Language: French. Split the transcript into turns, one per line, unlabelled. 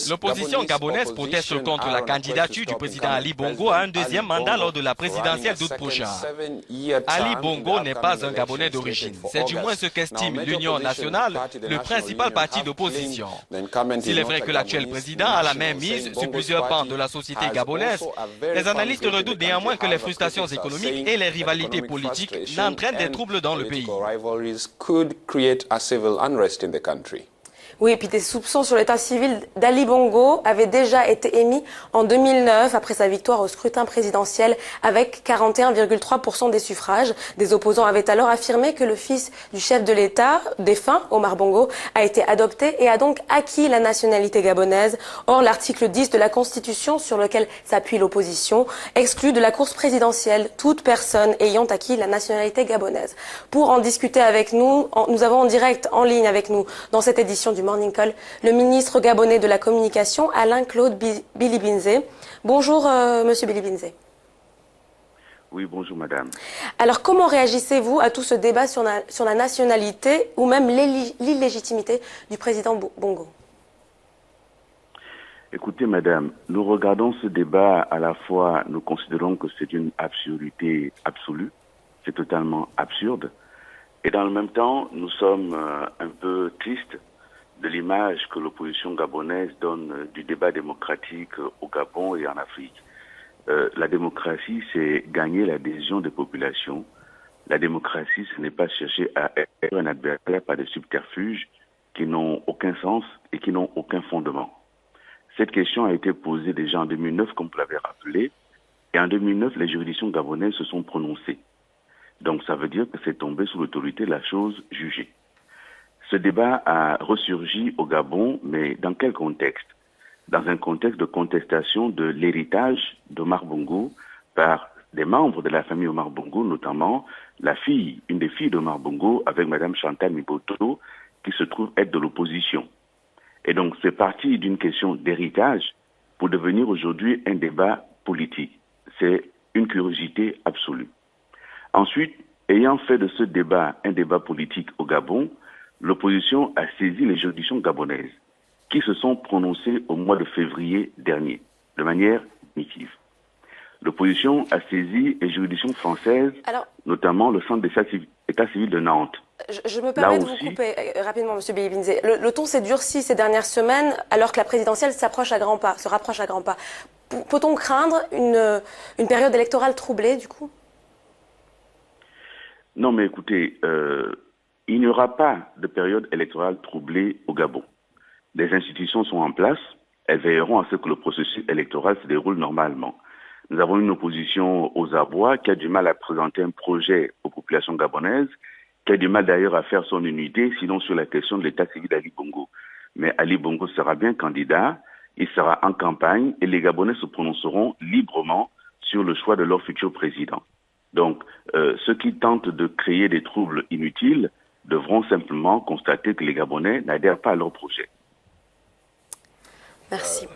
L'opposition gabonaise proteste contre la candidature du président Ali Bongo à un deuxième mandat lors de la présidentielle d'août prochain. Ali Bongo n'est pas un Gabonais d'origine. C'est du moins ce qu'estime l'Union nationale, le principal parti d'opposition. S'il est vrai que l'actuel président a la main mise sur plusieurs pans de la société gabonaise, les analystes redoutent néanmoins que les frustrations économiques et les rivalités politiques n'entraînent des troubles dans le pays.
Oui, et puis des soupçons sur l'état civil d'Ali Bongo avaient déjà été émis en 2009 après sa victoire au scrutin présidentiel avec 41,3% des suffrages. Des opposants avaient alors affirmé que le fils du chef de l'État, défunt Omar Bongo, a été adopté et a donc acquis la nationalité gabonaise. Or, l'article 10 de la Constitution sur lequel s'appuie l'opposition exclut de la course présidentielle toute personne ayant acquis la nationalité gabonaise. Pour en discuter avec nous, nous avons en direct en ligne avec nous dans cette édition du Morning Call, le ministre gabonais de la Communication, Alain-Claude Bilibinze. Bonjour, monsieur Bilibinze.
Oui, bonjour, madame.
Alors, comment réagissez-vous à tout ce débat sur la nationalité ou même l'illégitimité du président Bongo?
Écoutez, madame, nous regardons ce débat à la fois, nous considérons que c'est une absurdité absolue, c'est totalement absurde, et dans le même temps, nous sommes un peu tristes de l'image que l'opposition gabonaise donne du débat démocratique au Gabon et en Afrique. La démocratie, c'est gagner l'adhésion des populations. La démocratie, ce n'est pas chercher à être un adversaire par des subterfuges qui n'ont aucun sens et qui n'ont aucun fondement. Cette question a été posée déjà en 2009, comme vous l'avez rappelé, et en 2009, les juridictions gabonaises se sont prononcées. Donc ça veut dire que c'est tombé sous l'autorité de la chose jugée. Ce débat a ressurgi au Gabon, mais dans quel contexte? Dans un contexte de contestation de l'héritage d'Omar Bongo par des membres de la famille Omar Bongo, notamment une des filles d'Omar Bongo, avec Madame Chantal Miboto, qui se trouve être de l'opposition. Et donc c'est parti d'une question d'héritage pour devenir aujourd'hui un débat politique. C'est une curiosité absolue. Ensuite, ayant fait de ce débat un débat politique au Gabon, l'opposition a saisi les juridictions gabonaises qui se sont prononcées au mois de février dernier, de manière définitive. L'opposition a saisi les juridictions françaises, notamment le centre d'état civil de Nantes.
Je me permets de vous couper rapidement, monsieur Bilibinze. Le ton s'est durci ces dernières semaines alors que la présidentielle se rapproche à grands pas. Peut-on craindre une période électorale troublée, du coup?
Non, mais écoutez, il n'y aura pas de période électorale troublée au Gabon. Les institutions sont en place, elles veilleront à ce que le processus électoral se déroule normalement. Nous avons une opposition aux abois qui a du mal à présenter un projet aux populations gabonaises, qui a du mal d'ailleurs à faire son unité, sinon sur la question de l'état civil d'Ali Bongo. Mais Ali Bongo sera bien candidat, il sera en campagne et les Gabonais se prononceront librement sur le choix de leur futur président. Donc, ceux qui tentent de créer des troubles inutiles devront simplement constater que les Gabonais n'adhèrent pas à leur projet.
Merci.